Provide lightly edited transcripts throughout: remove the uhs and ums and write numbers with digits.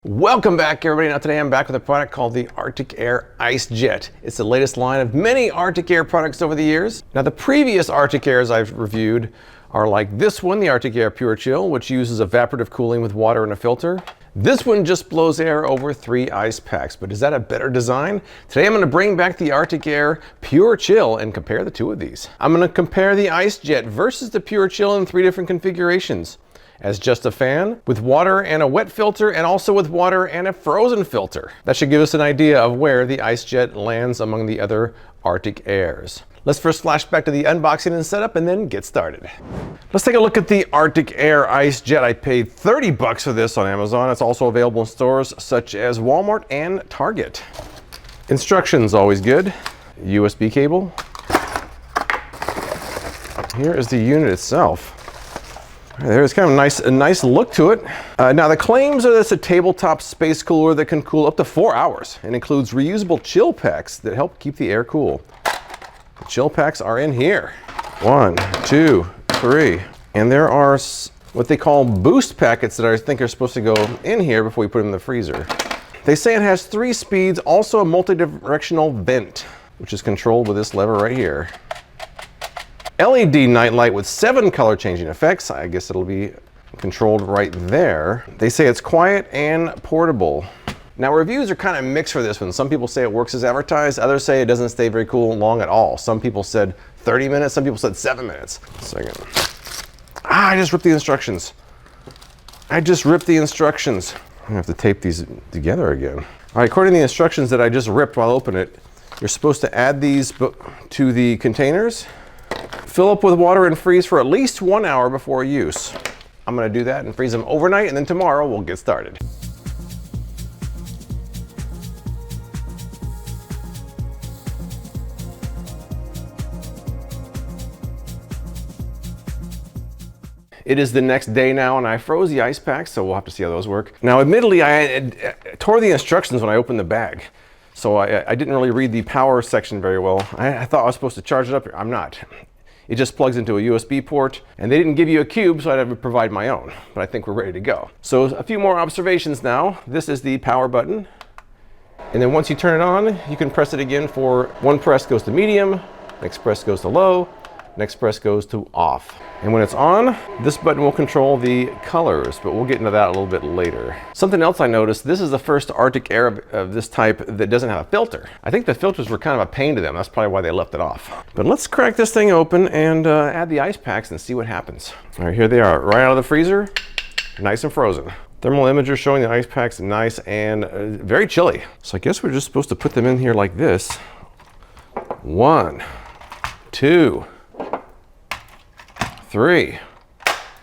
Welcome back, everybody. Now today I'm back with a product called the Arctic Air Ice Jet. It's the latest line of many Arctic Air products over the years. Now the previous Arctic Airs I've reviewed are like this one, the Arctic Air Pure Chill, which uses evaporative cooling with water and a filter. This one just blows air over 3 ice packs, but is that a better design? Today I'm going to bring back the Arctic Air Pure Chill and compare the two of these. I'm going to compare the Ice Jet versus the Pure Chill in 3 different configurations. As just a fan, with water and a wet filter, and also with water and a frozen filter. That should give us an idea of where the Ice Jet lands among the other Arctic Airs. Let's first flash back to the unboxing and setup and then get started. Let's take a look at the Arctic Air Ice Jet. I paid 30 bucks for this on Amazon. It's also available in stores such as Walmart and Target. Instructions, always good. USB cable. Here is the unit itself. There's kind of a nice look to it. Now the claims are that it's a tabletop space cooler that can cool up to 4 hours and includes reusable chill packs that help keep the air cool. The chill packs are in here. 1, 2, 3. And there are what they call boost packets that I think are supposed to go in here before we put them in the freezer. They say it has 3 speeds, also a multi-directional vent, which is controlled with this lever right here. LED nightlight with 7 color changing effects. I guess it'll be controlled right there. They say it's quiet and portable. Now reviews are kind of mixed for this one. Some people say it works as advertised. Others say it doesn't stay very cool long at all. Some people said 30 minutes. Some people said 7 minutes. I just ripped the instructions. I'm gonna have to tape these together again. All right, according to the instructions that I just ripped while opening it, you're supposed to add these to the containers. Fill up with water and freeze for at least 1 hour before use. I'm going to do that and freeze them overnight, and then tomorrow we'll get started. It is the next day now, and I froze the ice packs, so we'll have to see how those work. Now, admittedly, I tore the instructions when I opened the bag. So I didn't really read the power section very well. I thought I was supposed to charge it up here. I'm not. It just plugs into a USB port, and they didn't give you a cube, so I had to provide my own. But I think we're ready to go. So a few more observations now. This is the power button. And then once you turn it on, you can press it again for one press goes to medium, next press goes to low, next press goes to off. And when it's on, this button will control the colors, but we'll get into that a little bit later. Something else I noticed, this is the first Arctic Air of this type that doesn't have a filter. I think the filters were kind of a pain to them. That's probably why they left it off. But let's crack this thing open and add the ice packs and see what happens. All right, here they are, right out of the freezer, nice and frozen. Thermal imager showing the ice packs nice and very chilly. So I guess we're just supposed to put them in here like this. 1, 2, 3.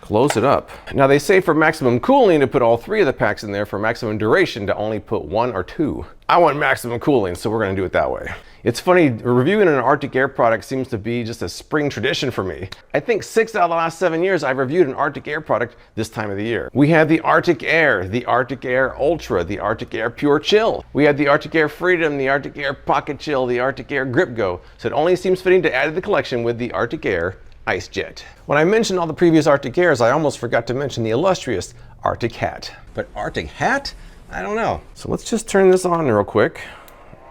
Close it up. Now they say for maximum cooling to put all 3 of the packs in there, for maximum duration to only put 1 or 2. I want maximum cooling, so we're gonna do it that way. It's funny, reviewing an Arctic Air product seems to be just a spring tradition for me. I think 6 out of the last 7 years I've reviewed an Arctic Air product this time of the year. We had the Arctic Air, the Arctic Air Ultra, the Arctic Air Pure Chill. We had the Arctic Air Freedom, the Arctic Air Pocket Chill, the Arctic Air Grip Go. So it only seems fitting to add to the collection with the Arctic Air Ice Jet. When I mentioned all the previous Arctic Airs, I almost forgot to mention the illustrious Arctic Hat. But Arctic Hat? I don't know. So let's just turn this on real quick.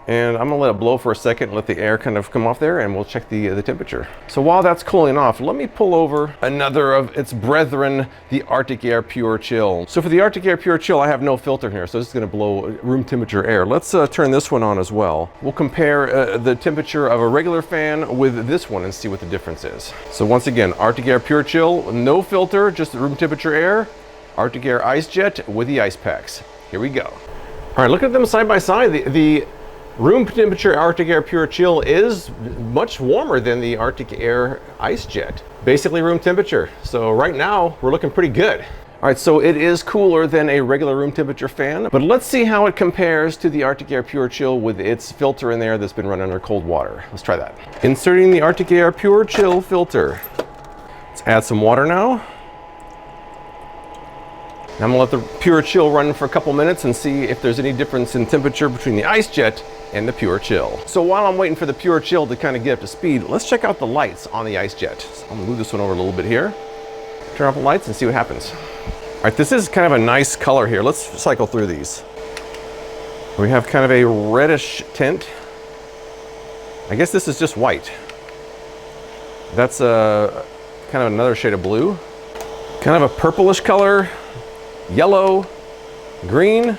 And I'm gonna let it blow for a second, let the air kind of come off there, and we'll check the temperature. So while that's cooling off, let me pull over another of its brethren, the Arctic Air Pure Chill. So for the Arctic Air Pure Chill, I have no filter here, so this is gonna blow room temperature air. Let's turn this one on as well. We'll compare the temperature of a regular fan with this one and see what the difference is. So once again, Arctic Air Pure Chill, no filter, just the room temperature air. Arctic Air Ice Jet with the ice packs. Here we go. All right, look at them side by side. The room temperature Arctic Air Pure Chill is much warmer than the Arctic Air Ice Jet. Basically room temperature. So right now we're looking pretty good. All right, so it is cooler than a regular room temperature fan, but let's see how it compares to the Arctic Air Pure Chill with its filter in there that's been run under cold water. Let's try that. Inserting the Arctic Air Pure Chill filter. Let's add some water now. I'm gonna let the Pure Chill run for a couple minutes and see if there's any difference in temperature between the Ice Jet and the Pure Chill. So while I'm waiting for the Pure Chill to kind of get up to speed, let's check out the lights on the Ice Jet. So I'm gonna move this one over a little bit here. Turn off the lights and see what happens. All right, this is kind of a nice color here. Let's cycle through these. We have kind of a reddish tint. I guess this is just white. That's kind of another shade of blue. Kind of a purplish color, yellow, green,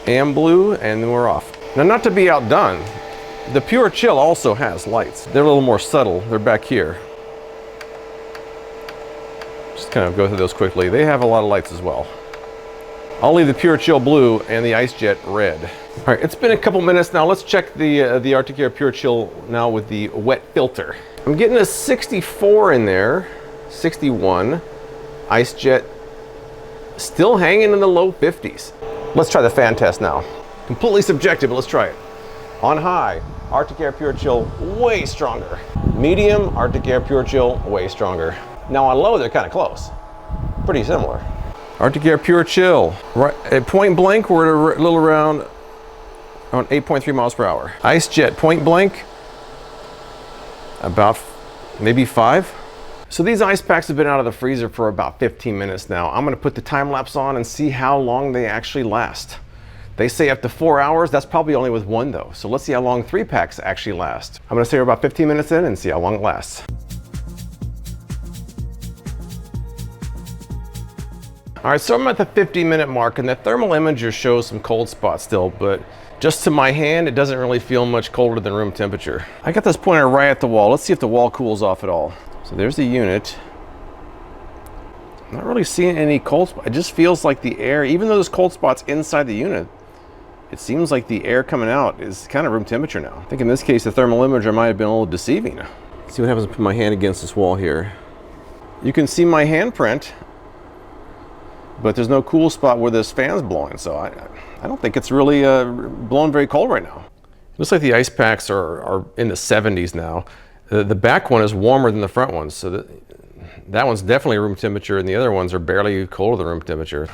and blue, and then we're off. Now, not to be outdone, the Pure Chill also has lights. They're a little more subtle. They're back here. Just kind of go through those quickly. They have a lot of lights as well. I'll leave the Pure Chill blue and the Ice Jet red. All right, it's been a couple minutes now. Let's check the Arctic Air Pure Chill now with the wet filter. I'm getting a 64 in there, 61. Ice Jet still hanging in the low 50s. Let's try the fan test now. Completely subjective, but let's try it. On high, Arctic Air Pure Chill, way stronger. Medium, Arctic Air Pure Chill, way stronger. Now on low, they're kind of close. Pretty similar. Arctic Air Pure Chill, right at point blank, we're at a little around 8.3 miles per hour. Ice Jet, point blank, about maybe 5. So these ice packs have been out of the freezer for about 15 minutes now. I'm gonna put the time lapse on and see how long they actually last. They say up to 4 hours. That's probably only with one though. So let's see how long 3 packs actually last. I'm gonna say we're about 15 minutes in and see how long it lasts. All right, so I'm at the 50-minute mark and the thermal imager shows some cold spots still, but just to my hand, it doesn't really feel much colder than room temperature. I got this pointer right at the wall. Let's see if the wall cools off at all. So there's the unit. I'm not really seeing any cold spots. It just feels like the air, even though there's cold spots inside the unit, it seems like the air coming out is kind of room temperature now. I think in this case, the thermal imager might have been a little deceiving. Let's see what happens if I put my hand against this wall here. You can see my handprint, but there's no cool spot where this fan's blowing, so I don't think it's really blowing very cold right now. It looks like the ice packs are in the 70s now. The back one is warmer than the front one, so that one's definitely room temperature, and the other ones are barely colder than room temperature.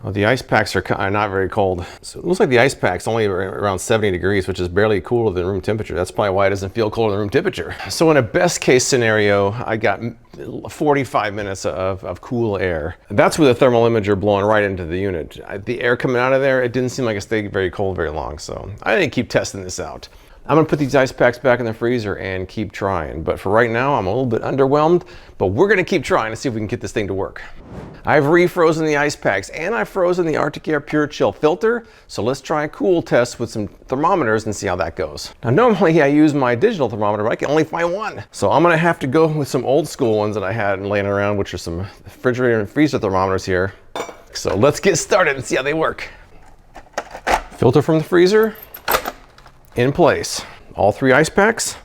Well, the ice packs are not very cold. So it looks like the ice pack's only around 70 degrees, which is barely cooler than room temperature. That's probably why it doesn't feel colder than room temperature. So in a best case scenario, I got 45 minutes of cool air. That's with the thermal imager blowing right into the unit. The air coming out of there, it didn't seem like it stayed very cold very long. So I didn't keep testing this out. I'm gonna put these ice packs back in the freezer and keep trying. But for right now, I'm a little bit underwhelmed, but we're gonna keep trying to see if we can get this thing to work. I've refrozen the ice packs and I've frozen the Arctic Air Pure Chill filter. So let's try a cool test with some thermometers and see how that goes. Now, normally I use my digital thermometer, but I can only find one. So I'm gonna have to go with some old school ones that I had laying around, which are some refrigerator and freezer thermometers here. So let's get started and see how they work. Filter from the freezer. In place. All 3 ice packs.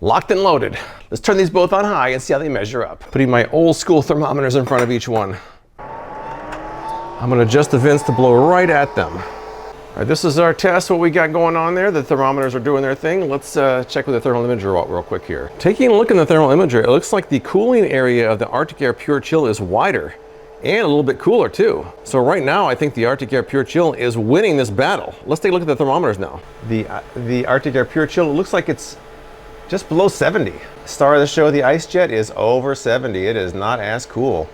Locked and loaded. Let's turn these both on high and see how they measure up. Putting my old school thermometers in front of each one. I'm gonna adjust the vents to blow right at them. All right, this is our test, what we got going on there. The thermometers are doing their thing. Let's check with the thermal imager real quick here. Taking a look in the thermal imager, it looks like the cooling area of the Arctic Air Pure Chill is wider. And a little bit cooler too. So right now, I think the Arctic Air Pure Chill is winning this battle. Let's take a look at the thermometers now. The Arctic Air Pure Chill, it looks like it's just below 70. Star of the show, the Ice Jet, is over 70. It is not as cool.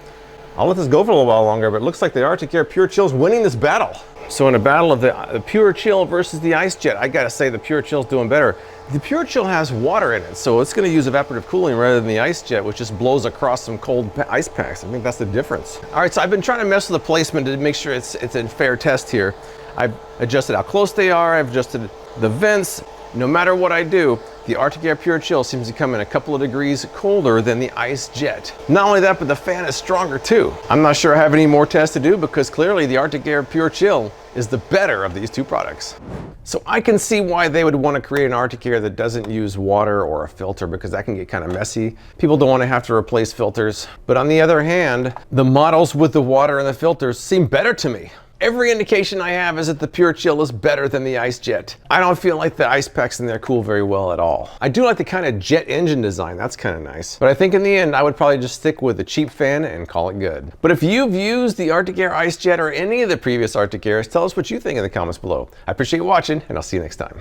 I'll let this go for a little while longer, but it looks like the Arctic Air Pure Chill is winning this battle. So in a battle of the Pure Chill versus the Ice Jet, I gotta say the Pure Chill is doing better. The Pure Chill has water in it, so it's gonna use evaporative cooling rather than the Ice Jet, which just blows across some cold ice packs. I think that's the difference. All right, so I've been trying to mess with the placement to make sure it's a fair test here. I've adjusted how close they are, I've adjusted the vents. No matter what I do, the Arctic Air Pure Chill seems to come in a couple of degrees colder than the Ice Jet. Not only that, but the fan is stronger too. I'm not sure I have any more tests to do because clearly the Arctic Air Pure Chill is the better of these 2 products. So I can see why they would want to create an Arctic Air that doesn't use water or a filter, because that can get kind of messy. People don't want to have to replace filters. But on the other hand, the models with the water and the filters seem better to me. Every indication I have is that the Pure Chill is better than the Ice Jet. I don't feel like the ice packs in there cool very well at all. I do like the kind of jet engine design, that's kind of nice. But I think in the end, I would probably just stick with the cheap fan and call it good. But if you've used the Arctic Air Ice Jet or any of the previous Arctic Airs, tell us what you think in the comments below. I appreciate you watching, and I'll see you next time.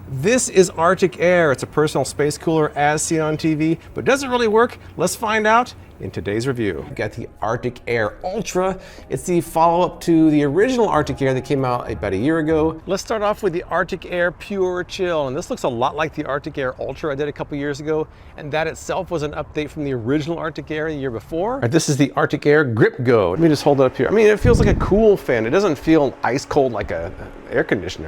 This is Arctic Air. It's a personal space cooler as seen on TV, but does it really work? Let's find out in today's review. We've got the Arctic Air Ultra. It's the follow-up to the original Arctic Air that came out about a year ago. Let's start off with the Arctic Air Pure Chill, and this looks a lot like the Arctic Air Ultra I did a couple years ago, and that itself was an update from the original Arctic Air the year before. Right, this is the Arctic Air Grip Go. Let me just hold it up here. I mean, it feels like a cool fan. It doesn't feel ice cold like a air conditioner.